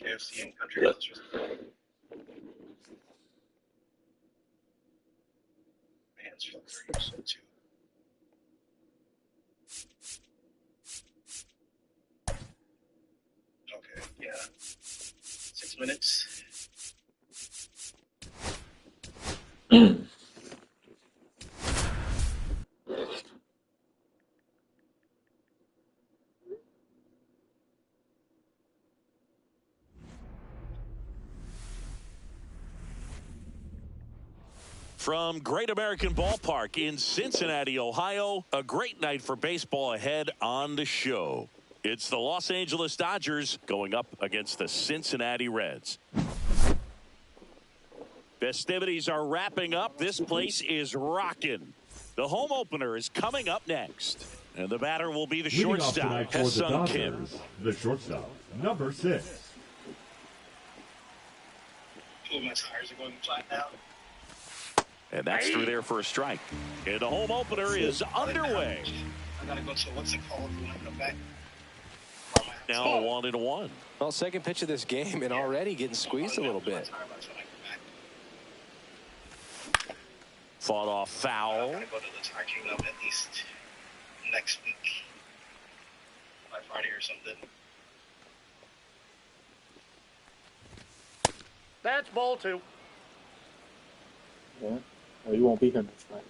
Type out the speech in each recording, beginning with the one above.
KFC and Country Roasters. Man's for the too. Okay, yeah. 6 minutes. From Great American Ballpark in Cincinnati, Ohio, a great night for baseball ahead on the show. It's the Los Angeles Dodgers going up against the Cincinnati Reds. Festivities are wrapping up. This place is rocking. The home opener is coming up next. And the batter will be the shortstop, Ha-Seong Kim. The shortstop, number 6. Two of my tires are going flat now. And that's through there for a strike. And the home opener is underway. I gotta go to what's it called when I come back. Now 1-1. Well, second pitch of this game and already getting squeezed a little bit. Fought off foul. I gotta go to the Tire Kingdom at least next week. By Friday or something. That's ball 2. Yeah. Oh, you won't be here next night.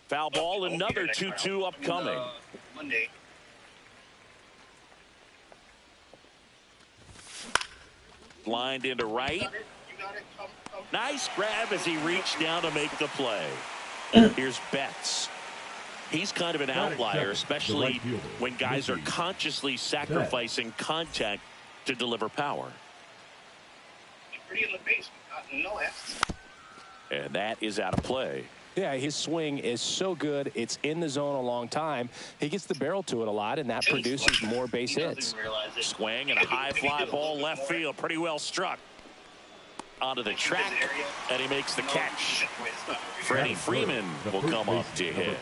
Foul ball, another 2-2 upcoming. Monday. Lined into right. Nice grab as he reached down to make the play. Here's Betts. He's kind of an outlier, especially when guys are consciously sacrificing contact to deliver power. Pretty in the base, no F's. And that is out of play. Yeah, his swing is so good. It's in the zone a long time. He gets the barrel to it a lot, and that produces more base hits. Swing and a high fly ball left field. Pretty well struck. Onto the track, and he makes the catch. Freddie Freeman will come up to hit.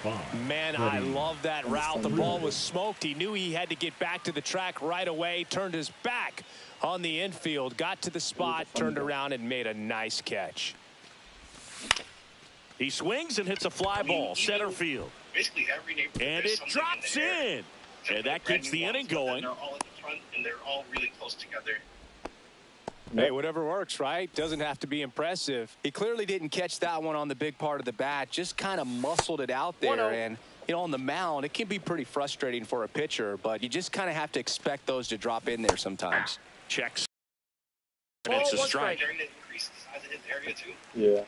Man, I love that route. The ball was smoked. He knew he had to get back to the track right away. Turned his back on the infield. Got to the spot, turned around, and made a nice catch. He swings and hits a fly ball, center field. Basically every neighborhood. And it drops in. And that keeps the inning going. They're all at the front, and they're all really close together. Hey, whatever works, right? Doesn't have to be impressive. He clearly didn't catch that one on the big part of the bat. Just kind of muscled it out there. And, you know, on the mound, it can be pretty frustrating for a pitcher, but you just kind of have to expect those to drop in there sometimes. Checks. And it's a strike. Yeah.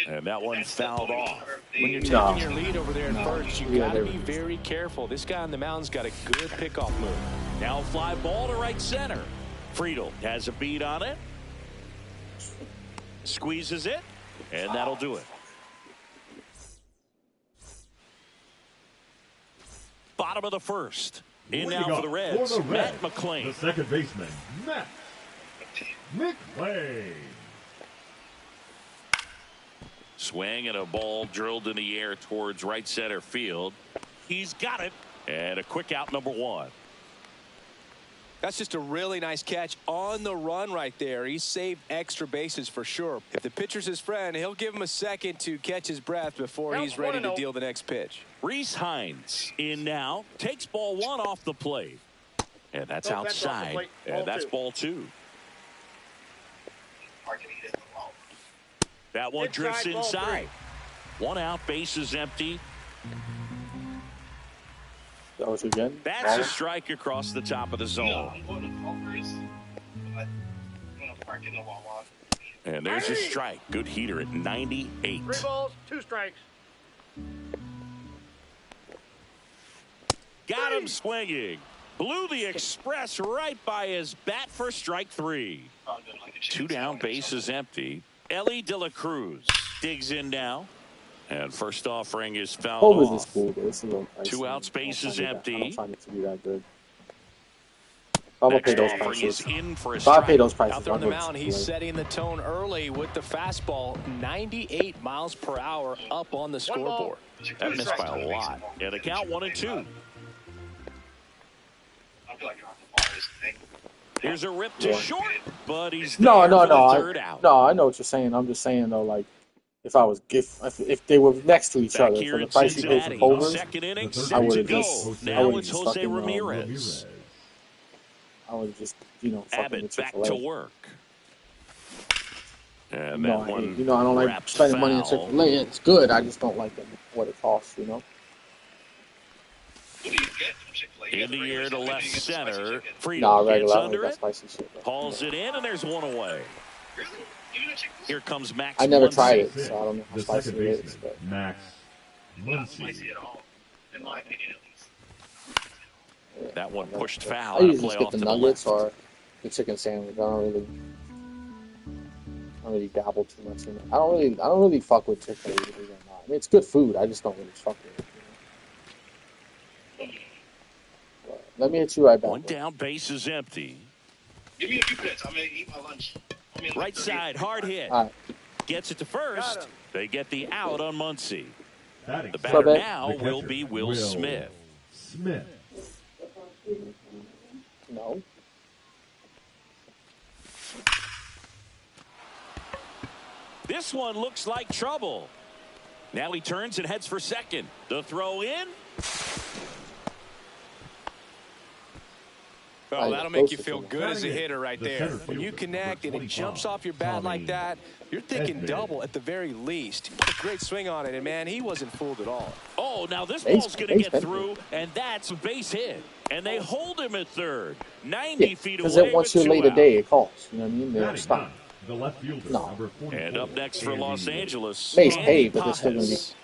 And that one fouled off. When you're taking your lead over there at first, you got to be very careful. This guy on the mound's got a good pickoff move. Now fly ball to right center. Friedl has a beat on it. Squeezes it. And that'll do it. Bottom of the first. In now for the Reds, Matt McLain. The second baseman, Matt McLain. Swing and a ball drilled in the air towards right center field. He's got it. And a quick out, number 1. That's just a really nice catch on the run right there. He saved extra bases for sure. If the pitcher's his friend, he'll give him a second to catch his breath before he's ready to deal the next pitch. Rhys Hines in now. Takes ball 1 off the plate. And that's outside. And that's ball 2. That one drifts inside. 1 out, bases empty. That was again. That's a strike across the top of the zone. No, I'm going to Culver's, but I'm going to park in the Wawa. And there's a strike. Good heater at 98. 3 balls, 2 strikes. Got him swinging. Blew the express right by his bat for strike 3. 2 down, bases empty. Ellie De La Cruz digs in now. And first offering is fouled off. This is cool. 2 outs, bases empty. I don't find it to be that good. Next offering is in for a strike. Out there on the mound, he's setting the tone early with the fastball. 98 miles per hour up on the scoreboard. That missed by a lot. And the count 1-2. Here's a rip to short, but he's No, there no, for the no. third out. No, I know what you're saying. I'm just saying though, like if they were next to each Back other here for the in price you paid for Cincinnati, Culver's, second inning, I set would to have go. just Now would've it's just Jose fucking, Ramirez. I would have just fucking Abbott with back Chick-fil-A. to work. And No, that one I don't like wrapped spending money on foul. Chick-fil-A. It's good. I just don't like what it costs. What do you get from Chick-fil-A? In the air to left center. Freedom Nah, gets regular. I don't under like it. that spicy shit. Bro. Hauls it in, and there's one away. Really? Even at Chick-fil-A? Here comes Max I never Muncy. tried it, so I don't know how The spicy second it is. baseman, But Max Not spicy Muncy. at all, in my opinion at least. yeah, That one I pushed never- foul. I and a usually play just get off the to nuggets left. or the chicken sandwich. I don't really dabble too much in it. I don't really fuck with Chick-fil-A. I mean, it's good food. I just don't really fuck with it. But let me hit you right back. One bro. down, base is empty. Give me a few minutes. I'm going to eat my lunch. Right side, hard hit. All right. Gets it to first. They get the out on Muncy. Batting The second, batter bet? now the will catcher, be Will Smith. Smith. No. This one looks like trouble. Now he turns and heads for second. The throw in. Oh, that'll make you feel good as a hitter right The there. center When you fielder, connect and number it jumps 25, off your bat like Tommy that, you're thinking Edman. double at the very least. He put a great swing on it, and, man, he wasn't fooled at all. Oh, now this Base- ball's going to base get hit. through, and that's a base hit. And they hold him at third. 90 Yeah, feet because away once with you're late two a day, out. it calls. You know what I mean? They don't Batting stop. ninth, the left fielder, No. number 44. And up next for Andy Los Williams. Angeles, Base Andy paid, but they're still gonna be- Pages.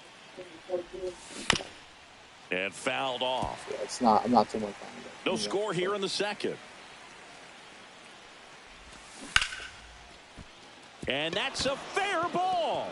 And fouled off. Yeah, it's not. I'm not too much on it. No You know, score here in the second. And that's a fair ball.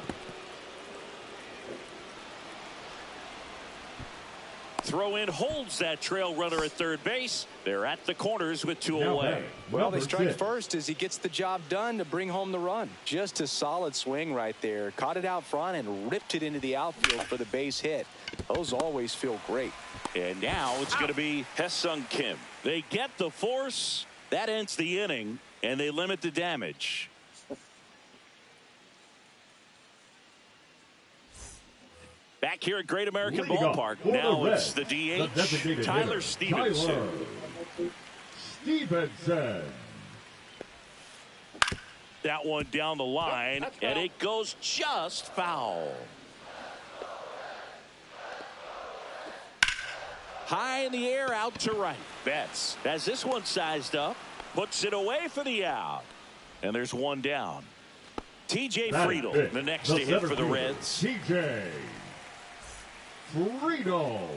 Throw in holds that trail runner at third base. They're at the corners with two Now away. batting, Well, they number strike 6. first as he gets the job done to bring home the run. Just a solid swing right there. Caught it out front and ripped it into the outfield for the base hit. Those always feel great. And now it's going to be Hesung Kim. They get the force. That ends the inning, and they limit the damage. Back here at Great American Leading off Ballpark. for the Now it's Reds, the the DH, designated Tyler hitter, Stevenson. Tyler Stevenson. That one down the line, and it goes just foul. High in the air, out to right. Betts has this one sized up, puts it away for the out. And there's one down. TJ Batting Friedel, fifth, the next the to hit center for the fielder, Reds. TJ Friedel.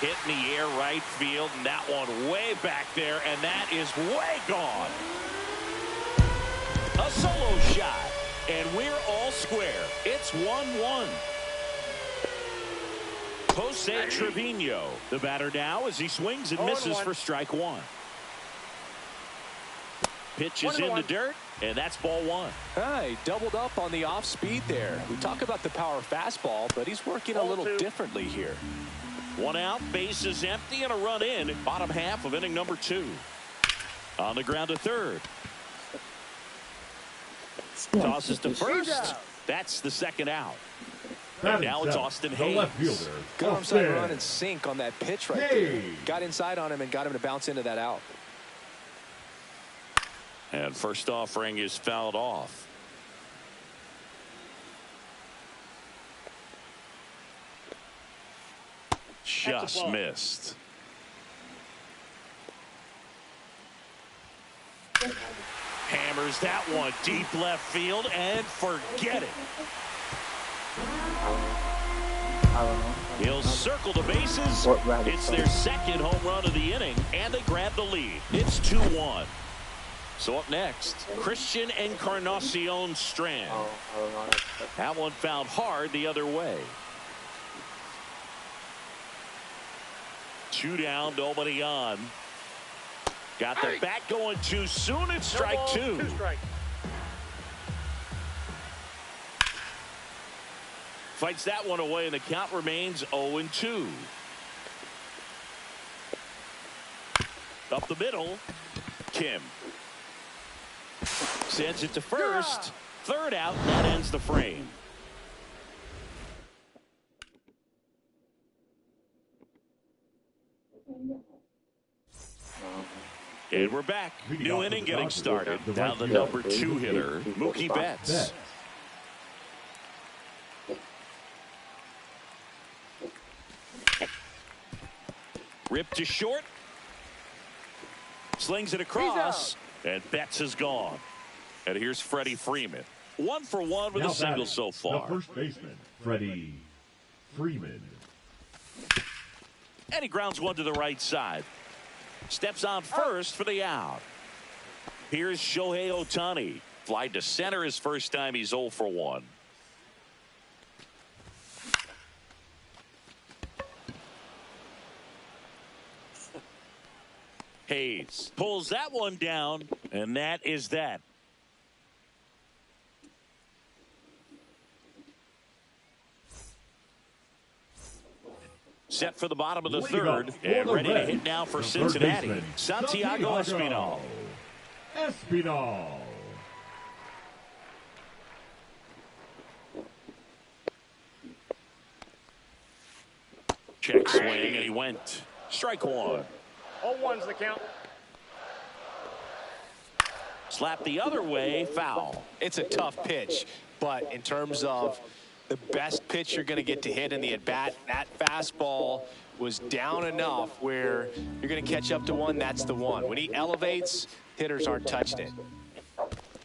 Hit in the air right field, and that one way back there, and that is way gone. A solo shot, and we're all square. It's 1-1. Jose Trevino, the batter now as he swings and misses for strike one. Pitch is in the dirt, and that's ball one. He doubled up on the off speed there. We talk about the power fastball, but he's working a little differently here. One out, base is empty, and a run in. Bottom half of inning number 2. On the ground to third. Tosses to first. That's the second out. And now it's Austin the left Hayes. fielder, Good onside Austin run and sink on that pitch right there. Hayes. Got inside on him and got him to bounce into that out. And first offering is fouled off. Just missed. Hammers that one deep left field and forget it. I don't know. He'll circle the bases. What rabbit It's son? their second home run of the inning, and they grab the lead. It's 2-1. So up next, Christian Encarnacion Strand. Oh, I don't know. That one fouled hard the other way. 2 down, nobody on. Got the bat going too soon. It's strike 2. 2 strikes. Fights that one away, and the count remains 0-2. Up the middle, Kim. Sends it to first. Third out, that ends the frame. And we're back. New inning getting started. Now the number 2 hitter, Mookie Betts. Ripped to short. Slings it across. And Betts is gone. And here's Freddie Freeman. 1 for 1 with a single so far. The first baseman, Freddie Freeman. And he grounds one to the right side. Steps on first for the out. Here's Shohei Ohtani. Fly to center his first time. He's 0 for 1. Hayes pulls that one down, and that is that. Set for the bottom of the third, and ready to hit now for Cincinnati, Santiago Espinal. Check swing, and he went. Strike one. 0-1's the count. Slap the other way, foul. It's a tough pitch, but in terms of the best pitch you're going to get to hit in the at-bat, that fastball was down enough where you're going to catch up to one. That's the one. When he elevates, hitters aren't touching it.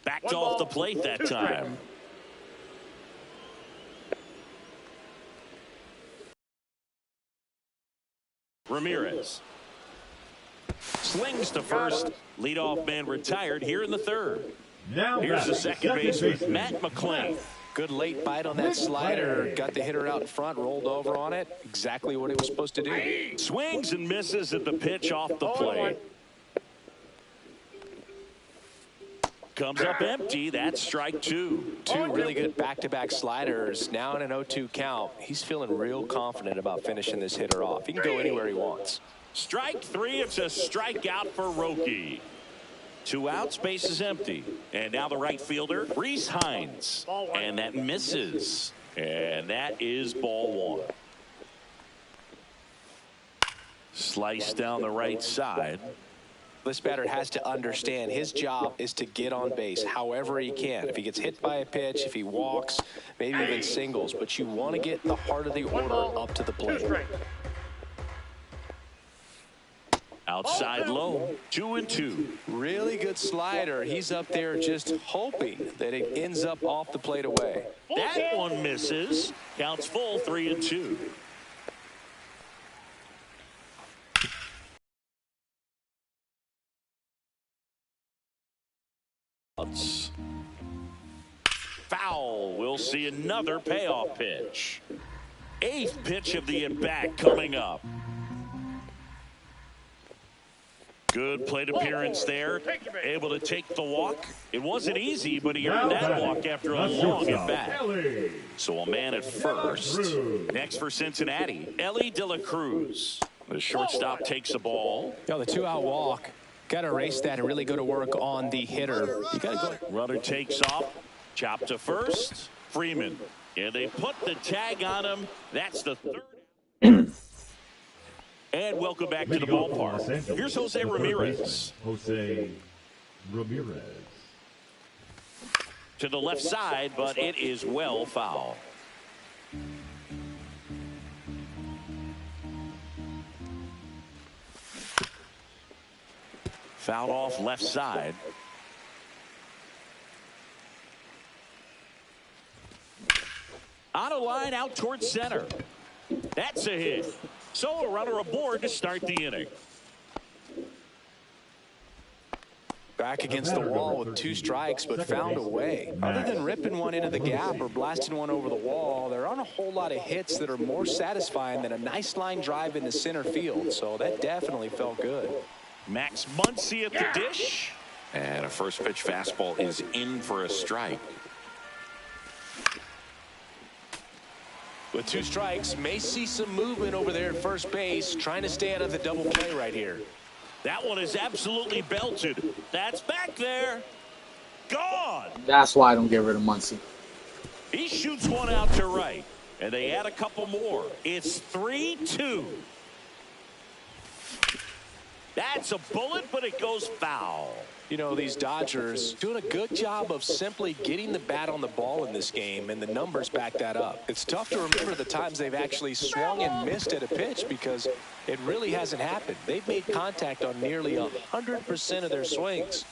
Backed off the plate that time. Ramirez slings to first. Leadoff man retired here in the third. Now here's the second baseman, Matt McClain. Good late bite on that slider. Got the hitter out in front, rolled over on it. Exactly what he was supposed to do. Swings and misses at the pitch off the plate. Comes up empty. That's strike two. Two really good back-to-back sliders. Now in an 0-2 count. He's feeling real confident about finishing this hitter off. He can go anywhere he wants. Strike three. It's a strikeout for Roki. 2 outs, base is empty. And now the right fielder, Rhys Hines. And that misses. And that is ball one. Slice down the right side. This batter has to understand his job is to get on base however he can. If he gets hit by a pitch, if he walks, maybe even singles. But you want to get the heart of the order up to the plate. Outside low, 2-2. Really good slider. He's up there just hoping that it ends up off the plate away. That one misses. Counts full, 3-2. Foul. We'll see another payoff pitch. 8th pitch of the at-bat coming up. Good plate appearance there. Able to take the walk. It wasn't easy, but he earned that walk after a long at-bat. So a man at first. Next for Cincinnati, Elly De La Cruz. The shortstop takes the ball. The 2-out walk. Got to erase that and really go to work on the hitter. You got to go. Runner takes off. Chop to first. Freeman. And they put the tag on him. That's the third. And welcome back to the ballpark. Here's Jose Ramirez. Jose Ramirez. To the left side, but it is well foul. Fouled off left side. On a line out towards center. That's a hit. So a runner aboard to start the inning. Back against the wall with 2 strikes, but found a way. Other than ripping one into the gap or blasting one over the wall, there aren't a whole lot of hits that are more satisfying than a nice line drive into center field. So that definitely felt good. Max Muncy at the dish. And a first pitch fastball is in for a strike. With 2 strikes, may see some movement over there at first base, trying to stay out of the double play right here. That one is absolutely belted. That's back there. Gone. That's why I don't get rid of Muncy. He shoots one out to right. And they add a couple more. It's 3-2. That's a bullet, but it goes foul. You know, these Dodgers doing a good job of simply getting the bat on the ball in this game, and the numbers back that up. It's tough to remember the times they've actually swung and missed at a pitch because it really hasn't happened. They've made contact on nearly 100% of their swings.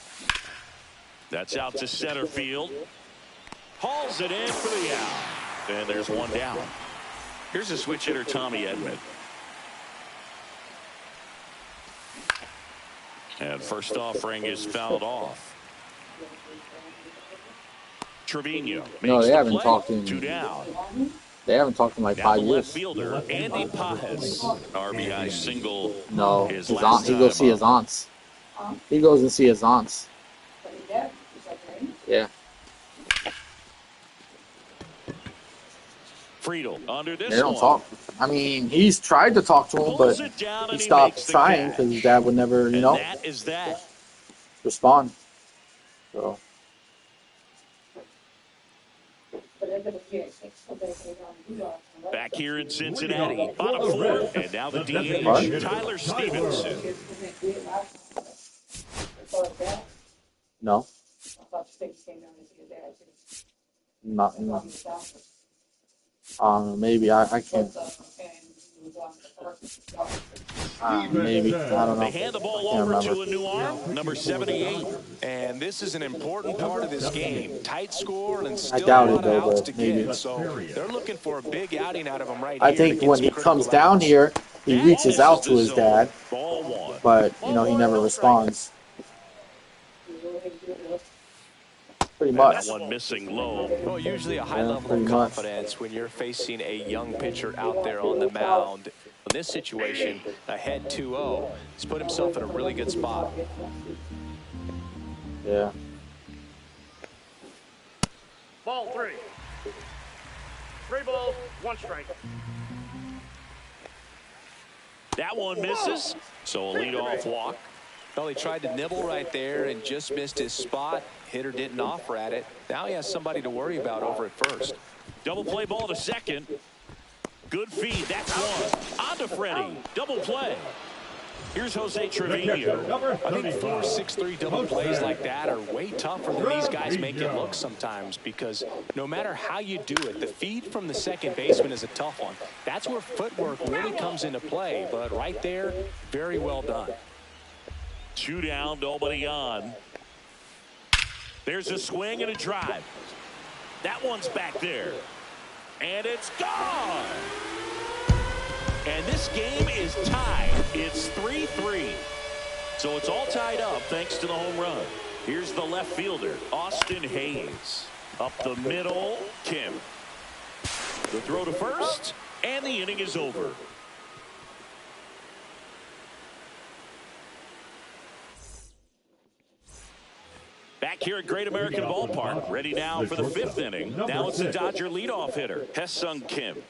That's out to center field. Hauls it in for the out. And there's one down. Here's a switch hitter, Tommy Edman. And first offering is fouled off. Trevino. No, they haven't talked in. 2 down. They haven't talked in like Now 5 the years. left fielder, Andy Paz. RBI single. No, his his last he goes see time his up. aunts. He goes and see his aunts. Yeah. Friedel under this They don't one. talk. I mean, he's tried to talk to him, Pulls but it down he and stopped makes the trying catch. because his dad would never, And know, that is that. respond. So, Back here in Cincinnati, bottom 4, and now the DH, Tyler Stevenson. no. Not. Maybe I can't. Maybe I don't know. They hand the ball over to a new arm, number 78. And this is an important part of this game. Tight score and still doubt a it, lot though, of outs but to maybe. get. So they're looking for a big outing out of him right I here. think to get when some he critical comes down outs. here, he reaches out to his Zone. dad, Ball 1. but he never responds. Pretty much. That one missing low. Well, usually a high Yeah, level pretty of much. confidence when you're facing a young pitcher out there on the mound. In this situation, ahead 2-0, he's put himself in a really good spot. Yeah. Ball 3. 3 balls, 1 strike. That one misses, so a leadoff walk. Well, he tried to nibble right there and just missed his spot. Hitter didn't offer at it. Now he has somebody to worry about over at first. Double play ball to second. Good feed, that's one. On to Freddie, double play. Here's Jose Trevino. I think 4 6-3 double plays like that are way tougher than these guys make it look sometimes, because no matter how you do it, the feed from the second baseman is a tough one. That's where footwork really comes into play, but right there, very well done. 2 down, nobody on. There's a swing and a drive. That one's back there. And it's gone. And this game is tied. It's 3-3. So it's all tied up thanks to the home run. Here's the left fielder, Austin Hayes. Up the middle, Kim. The throw to first, and the inning is over. Back here at Great American Ballpark, ready now for the 5th inning. Now it's the Dodger leadoff hitter, Ha-Seong Kim.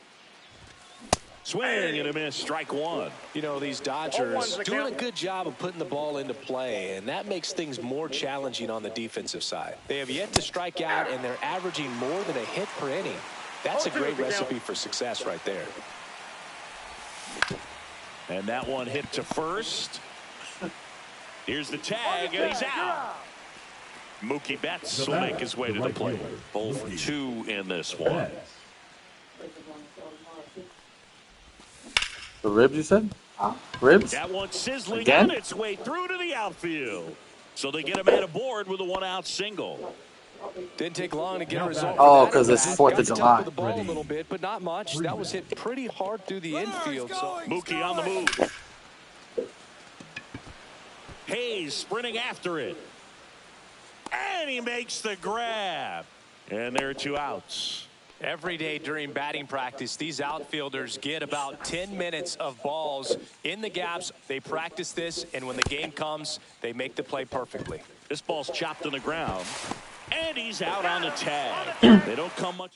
Swing and a miss, strike 1. You know, these Dodgers doing a good job of putting the ball into play, and that makes things more challenging on the defensive side. They have yet to strike out, and they're averaging more than a hit per inning. That's a great recipe for success right there. And that one hit to first. Here's the tag, and he's out. Mookie Betts will make his way to the plate. Both for 2 in this one. The ribs, you said? Ribs? That one sizzling Again? on its way through to the outfield. So they get a man aboard with a 1-out single. Didn't take long to get a result. Oh, for that 'cause it's at-bat. 4th of Got to July. touch the ball a little bit, but not much. That was hit pretty hard through the infield. So Mookie on the move. Hayes sprinting after it. And he makes the grab. And there are 2 outs. every day during batting practice, these outfielders get about 10 minutes of balls in the gaps. They practice this, and when the game comes, they make the play perfectly. This ball's chopped on the ground. And he's out on the tag. They don't come much.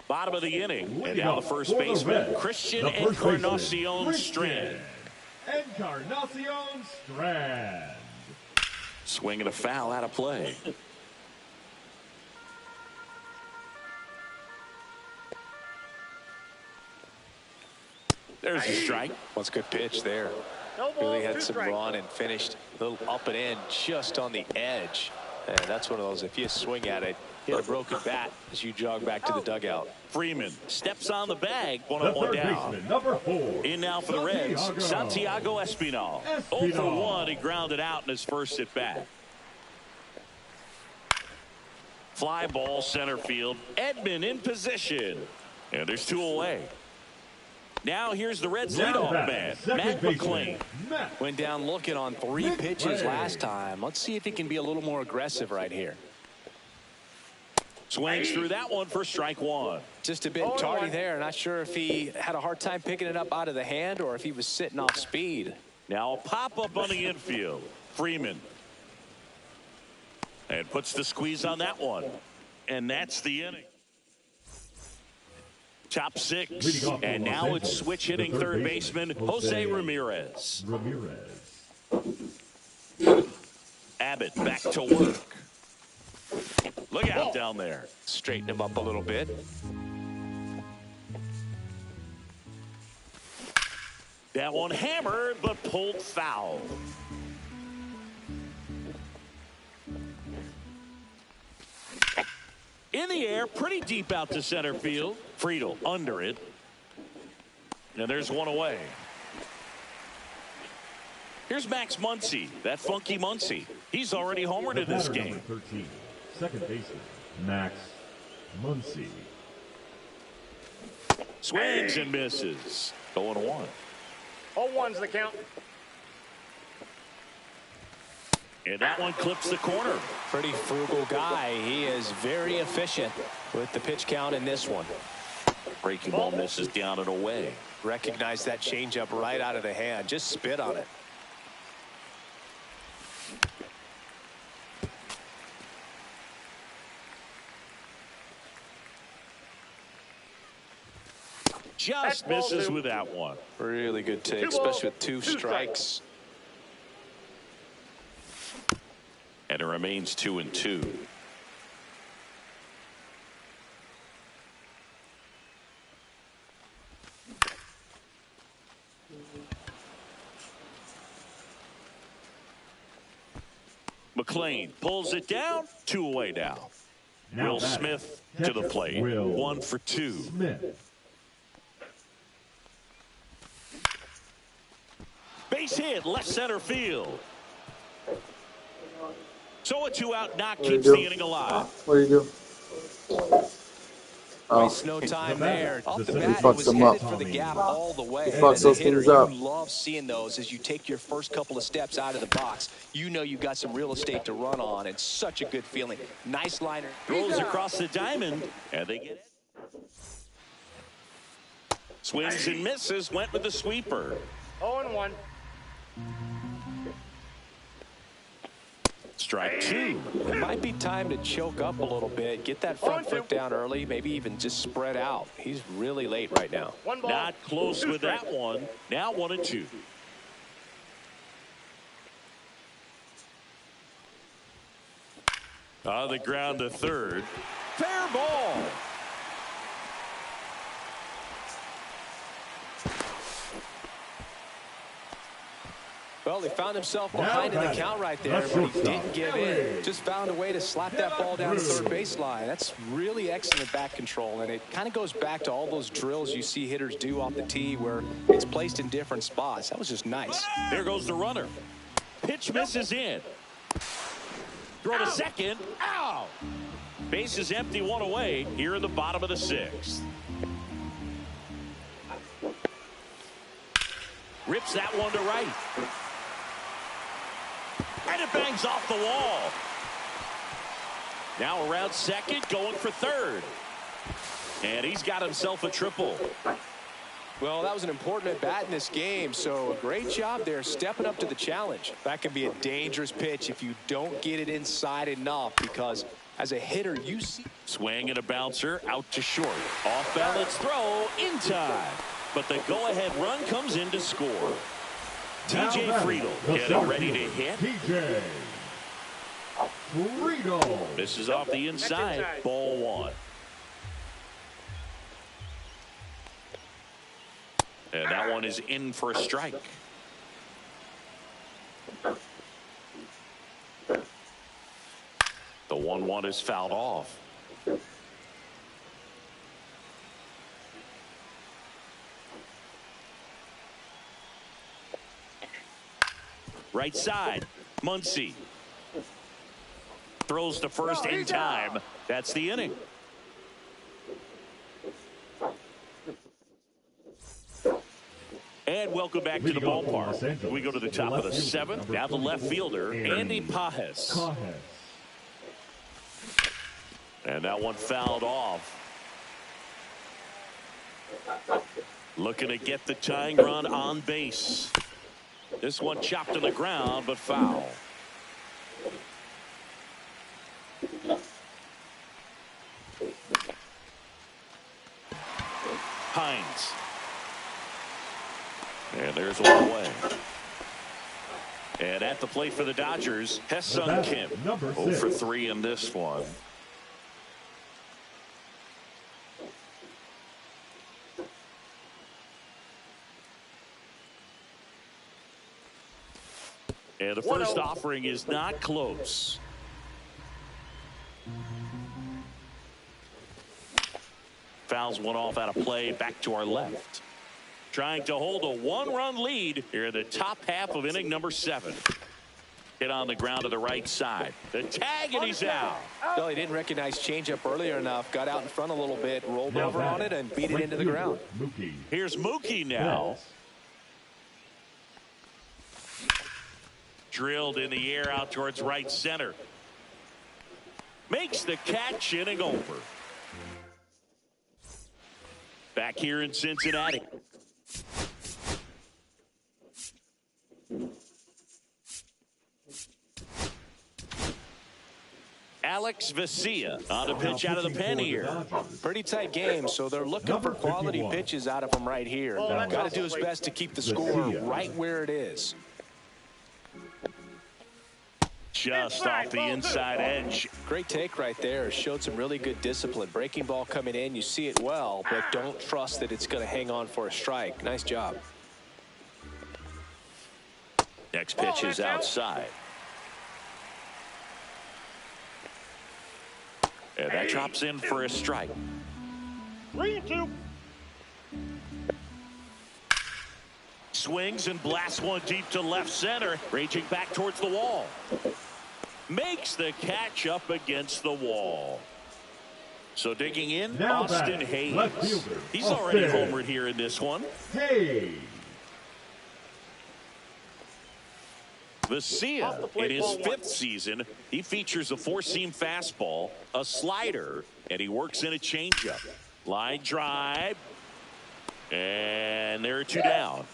Bottom of the inning. And now the first baseman, Christian Encarnacion Strand. Encarnacion Strand. Swing and a foul out of play. There's a strike. What's a good pitch there. Really had some run and finished a little up and in just on the edge. And that's one of those, if you swing at it, hit a broken bat as you jog back to the dugout. Freeman steps on the bag, 1-up-1 down. Baseman, number 4. In now for the Reds, Santiago Espinal. 0 for 1, he grounded out in his first at bat. Fly ball center field. Edman in position. And there's 2 away. Now here's the Reds leadoff man, Matt McLain. Went down looking on 3 pitches last time. Let's see if he can be a little more aggressive right here. Swings through that one for strike 1. Just a bit tardy there. Not sure if he had a hard time picking it up out of the hand or if he was sitting off speed. Now a pop-up on the infield. Freeman. And puts the squeeze on that one. And that's the inning. Top 6. And now it's switch hitting third baseman Jose Ramirez. Abbott back to work. Look out down there. Straighten him up a little bit. That one hammered but pulled foul. In the air, pretty deep out to center field. Friedel under it. And there's one away. Here's Max Muncy, that funky Muncy. He's already homered in this game. 13, second baseman, Max Muncy. Swings and misses. 0-1. 0-1's the count. And that one clips the corner. Pretty frugal guy. He is very efficient with the pitch count in this one. Breaking ball misses down and away. Recognize that changeup right out of the hand. Just spit on it. Just misses with that one. Really good take, especially with 2 strikes. And it remains 2-2. McLain pulls it down. 2 away now. Will Smith to the plate. 1 for 2. Smith. Base hit, left center field. So a 2-out knock keeps the inning alive. What do you do? Waste no time there. Off the bat, fucks was them headed up. for the gap all the way. He fucks As a those hitter, things up. you love seeing those as you take your first couple of steps out of the box. You know you've got some real estate to run on. It's such a good feeling. Nice liner. Rolls across the diamond, and they get it. Swings and misses, went with the sweeper. 0-1. Strike 2. It might be time to choke up a little bit. Get that front foot down early. Maybe even just spread out. He's really late right now. 1 ball. Not close 2 with strikes. that one. Now 1-2. On the ground to third. Fair ball. Well, he found himself behind in the count right there, but he didn't give in. Just found a way to slap that ball down the third baseline. That's really excellent bat control, and it kind of goes back to all those drills you see hitters do off the tee where it's placed in different spots. That was just nice. There goes the runner. Pitch misses in. Throw to second. Ow! Base is empty, 1 away here in the bottom of the 6th. Rips that one to right. And it bangs off the wall. Now around second, going for third. And he's got himself a triple. Well, that was an important at-bat in this game, so a great job there stepping up to the challenge. That can be a dangerous pitch if you don't get it inside enough, because as a hitter, you see... Swing and a bouncer out to short. Off balance throw in time. But the go-ahead run comes in to score. TJ Now Friedel the getting center ready to fielder, hit. TJ Friedel. This is off the inside. Ball one. And that one is in for a strike. The 1-1 is fouled off. Right side, Muncy. Throws to first in time. That's the inning. And welcome back to the ballpark. We go to the top of the seventh. Now the left fielder, Andy Pages. And that one fouled off. Looking to get the tying run on base. This one chopped to the ground, but foul. Hines. And there's one away. And at the plate for the Dodgers, Ha-Seong Kim. 0 for 3 in this one. And the first offering is not close. Fouls one off out of play, back to our left. Trying to hold a one-run lead here in the top half of inning number 7. Hit on the ground to the right side. The tag, and he's out. No, he didn't recognize changeup earlier enough. Got out in front a little bit, rolled over on it, and beat it into the ground. Here's Mookie now. Drilled in the air out towards right center. Makes the catch, inning over. Back here in Cincinnati. Alex Vesia on a pitch out of the pen here. Pretty tight game, so they're looking for quality pitches out of him right here. Got to do his best to keep the score right where it is. Just off the inside edge. Great take right there. Showed some really good discipline. Breaking ball coming in, you see it well, but don't trust that it's going to hang on for a strike. Nice job. Next pitch is outside. And that drops in for a strike. 3-2. Swings and blasts one deep to left center. Raging back towards the wall. Makes the catch up against the wall. So digging in, now Austin Hayes. He's already homered here in this one. Hayes. Vesia, in his 5th season, he features a 4-seam fastball, a slider, and he works in a changeup. Line drive. And there are 2 down.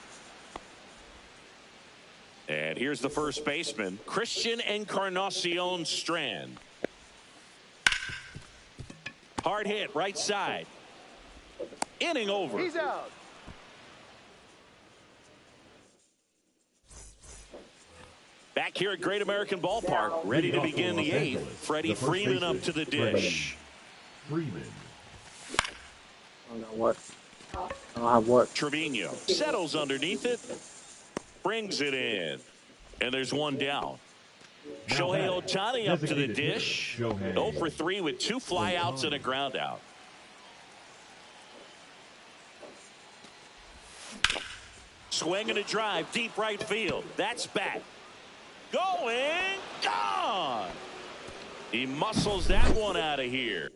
And here's the first baseman, Christian Encarnacion Strand. Hard hit, right side. Inning over. He's out. Back here at Great American Ballpark, ready to begin the 8th. Freddie Freeman up to the dish. Freeman. I don't know what. I don't have what. Trevino settles underneath it. Brings it in. And there's one down. Shohei Ohtani up to the dish. 0 for 3 with 2 flyouts and a ground out. Swing and a drive, deep right field. That's back. Going, gone. He muscles that one out of here.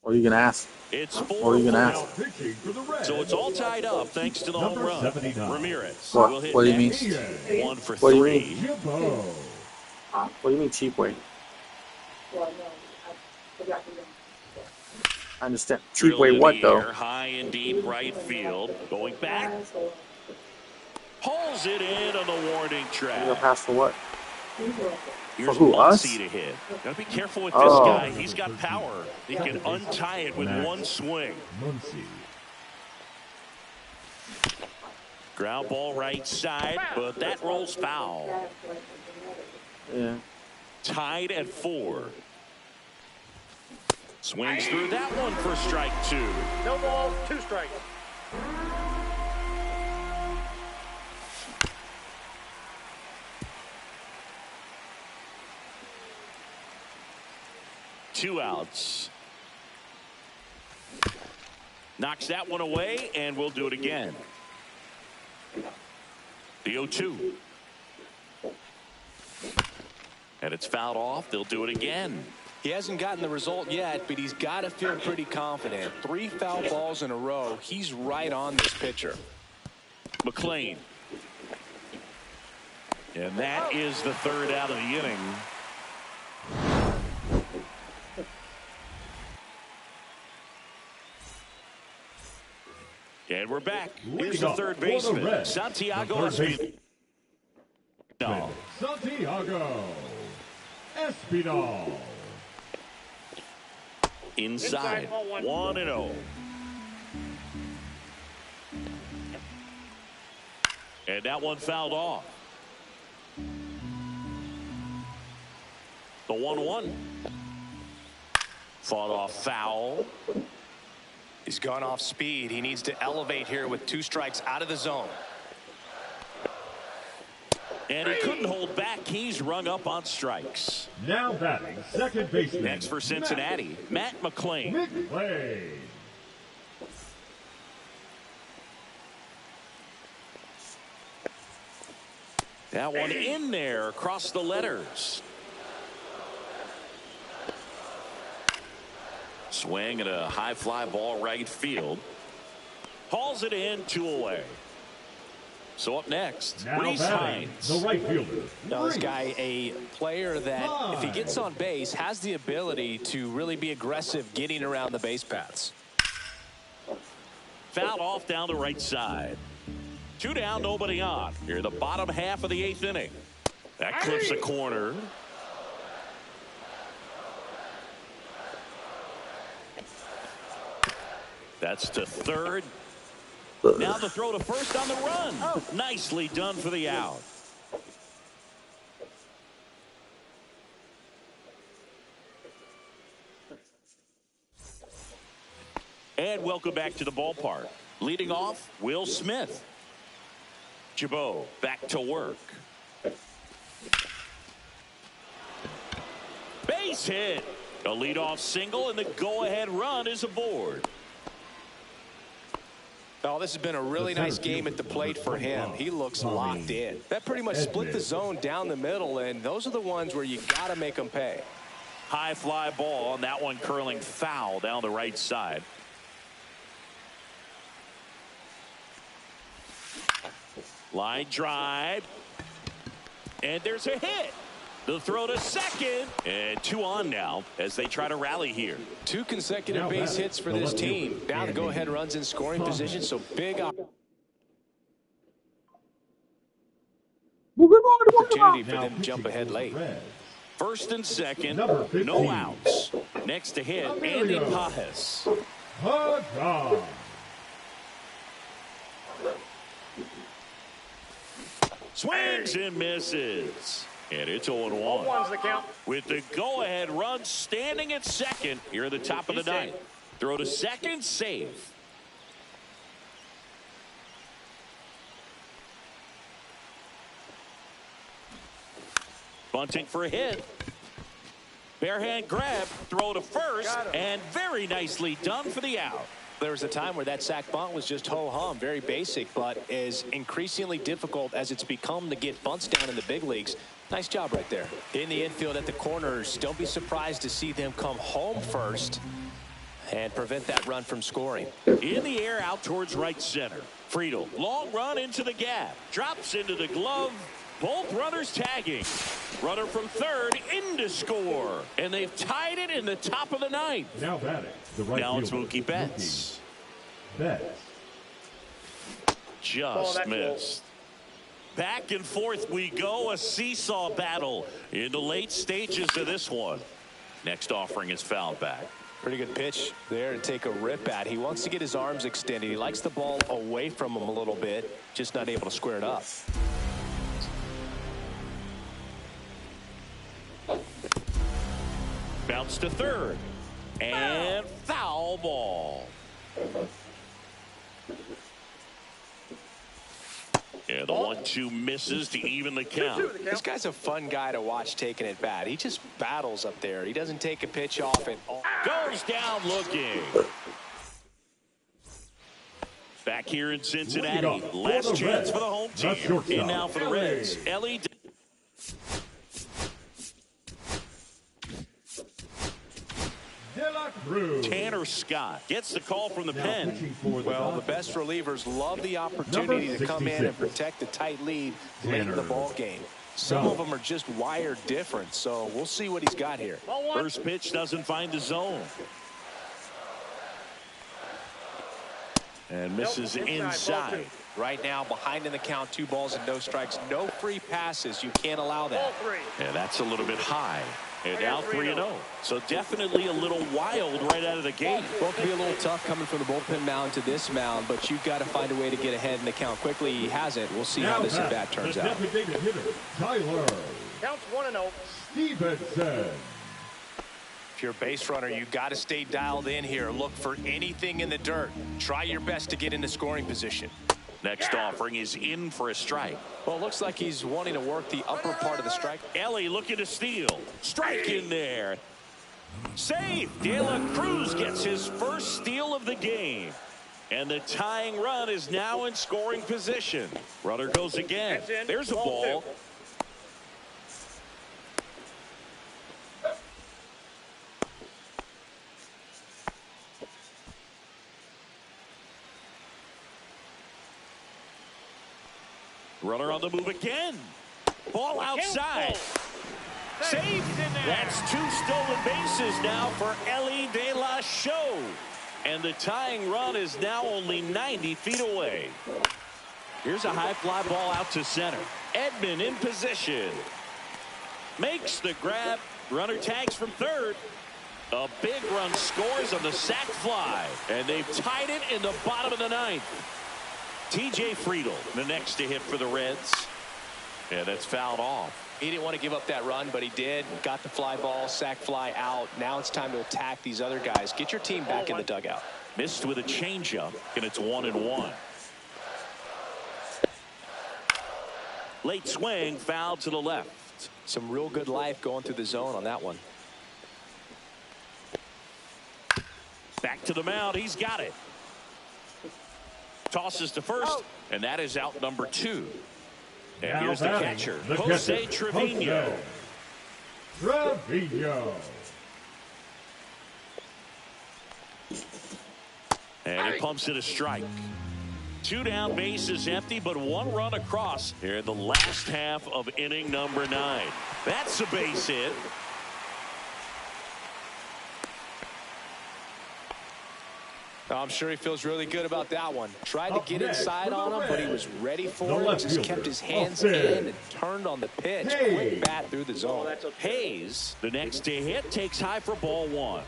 What are you gonna ask? It's 4. What are you gonna ask? So it's all tied up thanks to the home run. Ramirez What? will hit What do you mean? next. 1 for What do you 3. mean? What do you mean cheap way? I understand. Cheap Drilled way in what the though? air, high and deep right field. Going back. Pulls it in on the warning You're gonna track. pass for what? Here's who, us? Muncy to hit. Gotta be careful with this Oh. guy. He's got power. He can untie it with one swing. Muncy. Ground ball right side, but that rolls foul. Yeah. Tied at 4. Swings through that one for strike 2. No ball, 2 strikes. Two outs. Knocks that one away, and we'll do it again. The 0-2. And it's fouled off. They'll do it again. He hasn't gotten the result yet, but he's got to feel pretty confident. 3 foul balls in a row. He's right on this pitcher. McLean. And that is the 3rd out of the inning. And we're back. Here's the third baseman, Santiago Espinal. Santiago Espinal. Inside, 1-0. And that one fouled off. The 1-1. Fought off foul. He's gone off speed. He needs to elevate here with 2 strikes out of the zone. And he couldn't hold back. He's rung up on strikes. Now batting second baseman. Next for Cincinnati, Matt McLean. McLean. That one in there across the letters. Swing and a high fly ball right field. Hauls it in, 2 away. So up next, now Reese batting, Hines. the right fielder. Now this guy, a player that if he gets on base has the ability to really be aggressive getting around the base paths. Fouled off down the right side. 2 down, nobody on. Here in the bottom half of the 8th inning. That clips a corner. That's to third. Now the throw to first on the run. Nicely done for the out. And welcome back to the ballpark. Leading off, Will Smith. Jabot back to work. Base hit. A leadoff single, and the go-ahead run is aboard. Oh, this has been a really nice game at the plate for him. He looks locked in. That pretty much split the zone down the middle, and those are the ones where you got to make them pay. High fly ball, and that one curling foul down the right side. Line drive. And there's a hit. The throw to second. And 2 on now as they try to rally here. 2 consecutive base hits for this team. Now the go-ahead runs in scoring position, so big opportunity for them to jump ahead late. First and second, no outs. Next to hit, Andy Pages. Swings and misses. And it's 0-1. The count. With the go-ahead run standing at second here at the top of the 9th. Throw to second, safe. Bunting for a hit. Barehand grab, throw to first, and very nicely done for the out. There was a time where that sac bunt was just ho-hum, very basic, but is increasingly difficult as it's become to get bunts down in the big leagues. Nice job right there. In the infield at the corners, don't be surprised to see them come home first and prevent that run from scoring. In the air out towards right center. Friedl, long run into the gap. Drops into the glove. Both runners tagging. Runner from third in to score. And they've tied it in the top of the 9th. Now batting, the right now it's fielder, Mookie Betts. Just missed. Back and forth we go. A seesaw battle in the late stages of this one. Next offering is fouled back. Pretty good pitch there to take a rip at. He wants to get his arms extended. He likes the ball away from him a little bit, just not able to square it up. Bounce to third. And foul ball. And the 1-2 misses to even the count. This guy's a fun guy to watch taking it bat. He just battles up there. He doesn't take a pitch off and goes down looking. Back here in Cincinnati. Last chance for the home team. And now for the Reds. Ellie. Tanner Scott gets the call from the pen. Well, the best relievers love the opportunity to come in and protect a tight lead late in the ball game. Some of them are just wired different, so we'll see what he's got here. First pitch doesn't find the zone. And misses inside. Right now, behind in the count, 2 balls and no strikes. No free passes. You can't allow that. And that's a little bit high. And now 3-0. So definitely a little wild right out of the gate. Well, it can be a little tough coming from the bullpen mound to this mound, but you've got to find a way to get ahead in the count quickly. He hasn't. We'll see how this at bat turns out. Tyler. Counts 1-0. Stevenson. If you're a base runner, you've got to stay dialed in here. Look for anything in the dirt. Try your best to get into scoring position. Next offering is in for a strike. Well, it looks like he's wanting to work the upper part of the strike. Ellie looking to steal. Strike in there. Save. De La Cruz gets his first steal of the game. And the tying run is now in scoring position. Runner goes again. There's a ball. Runner on the move again. Ball outside. Saved. That's 2 stolen bases now for Ellie De La Show. And the tying run is now only 90 feet away. Here's a high fly ball out to center. Edman in position. Makes the grab. Runner tags from third. A big run scores on the sac fly. And they've tied it in the bottom of the 9th. TJ Friedl, the next to hit for the Reds. And that's fouled off. He didn't want to give up that run, but he did. Got the fly ball, sac fly out. Now it's time to attack these other guys. Get your team back in the dugout. Missed with a changeup, and it's 1-1. Late swing, foul to the left. Some real good life going through the zone on that one. Back to the mound. He's got it. Tosses to first, and that is out number 2. And Now here's the catcher, Jose Trevino. And he pumps it a strike. 2 down, bases empty, but 1 run across here in the last half of inning number 9. That's a base hit. I'm sure he feels really good about that one. Tried to get inside on him, but he was ready for it. Just kept his hands in and turned on the pitch. Quick bat through the zone. Hayes, the next to hit, takes high for ball 1.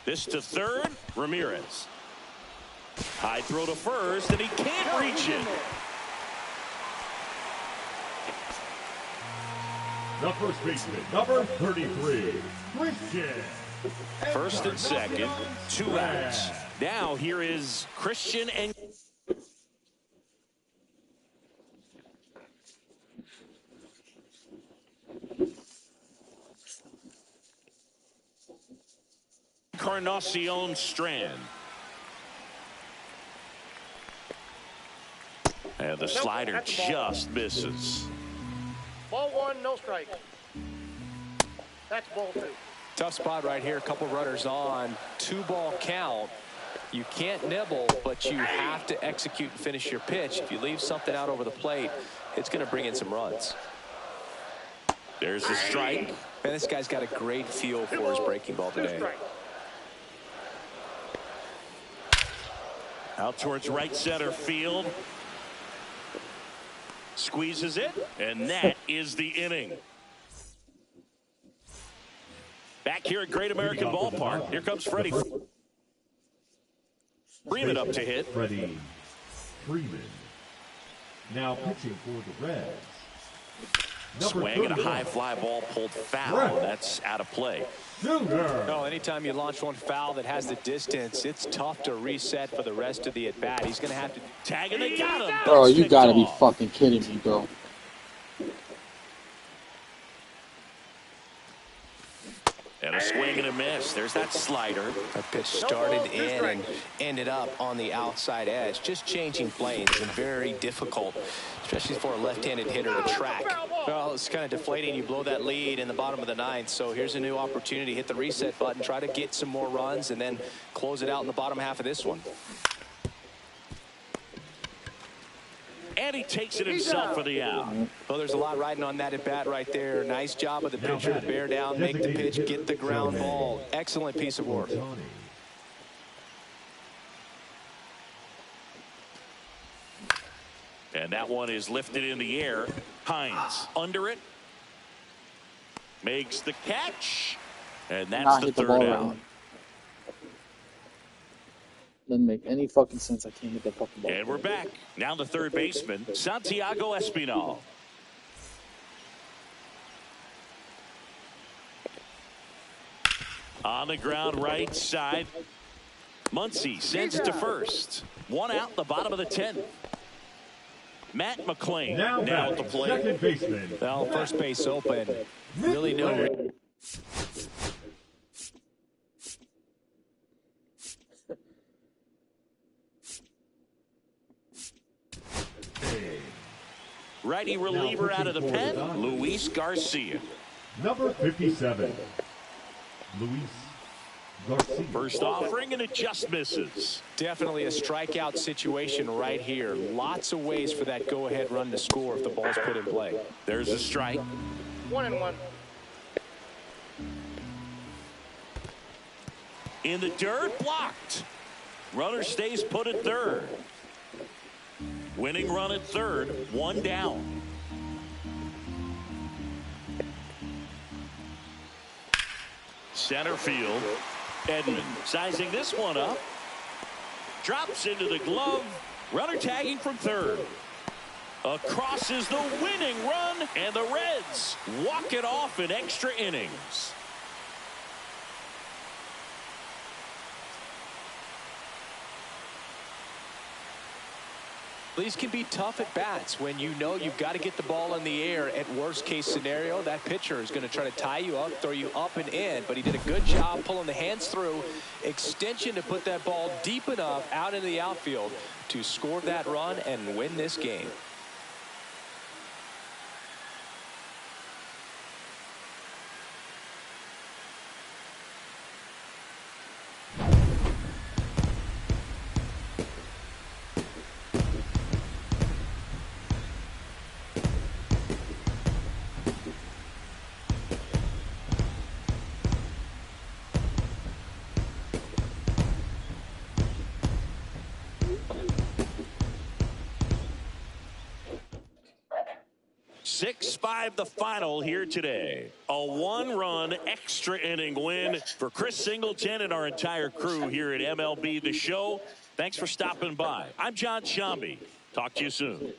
This to third, Ramirez. High throw to first, and he can't reach it. The first baseman, number 33, Christian. First and second, 2 outs. Now here is Christian and Encarnacion Strand. And the slider just misses. Ball 1, no strike. That's ball 2. Tough spot right here. A couple runners on. 2-ball count. You can't nibble, but you have to execute and finish your pitch. If you leave something out over the plate, it's going to bring in some runs. There's the strike. Man, this guy's got a great feel for his breaking ball today. Out towards right center field. Squeezes it, and that is the inning. Back here at Great American Ballpark, here comes Freddie Freeman up to hit. Freddie Freeman. Now pitching for the Reds. Swing and a high fly ball pulled foul. That's out of play. No, anytime you launch one foul that has the distance, it's tough to reset for the rest of the at-bat. He's going to have to tag, and they got him. Bro, you got to be fucking kidding me, bro. And a swing and a miss. There's that slider. That pitch started in and ended up on the outside edge. Just changing planes and very difficult, especially for a left-handed hitter to track. Well, it's kind of deflating. You blow that lead in the bottom of the ninth. So here's a new opportunity. Hit the reset button, try to get some more runs, and then close it out in the bottom half of this one. And he takes it himself for the out. Well, there's a lot riding on that at bat right there. Nice job of the pitcher to bear down, make the pitch, get the ground ball. Excellent piece of work. And that one is lifted in the air. Hines under it. Makes the catch. And that's the third out. Doesn't make any fucking sense. I can't hit that fucking ball. And we're back. Now the third baseman, Santiago Espinal. On the ground right side. Muncy sends to first. One out, the bottom of the 10th. Matt McLean now at the plate. Second baseman. Well, first base open. Really no. Righty reliever out of the pen, Luis Garcia. Number 57, Luis Garcia. First offering, and it just misses. Definitely a strikeout situation right here. Lots of ways for that go-ahead run to score if the ball's put in play. There's a strike. 1-1. In the dirt, blocked. Runner stays put at third. Winning run at third, one down. Center field, Edman sizing this one up. Drops into the glove. Runner tagging from third. Across is the winning run, and the Reds walk it off in extra innings. These can be tough at bats when you know you've got to get the ball in the air. At worst case scenario, that pitcher is going to try to tie you up, throw you up and in, but he did a good job pulling the hands through, extension to put that ball deep enough out into the outfield to score that run and win this game. The final here today. A one-run extra inning win for Chris Singleton and our entire crew here at MLB The Show. Thanks for stopping by. I'm John Shambi. Talk to you soon.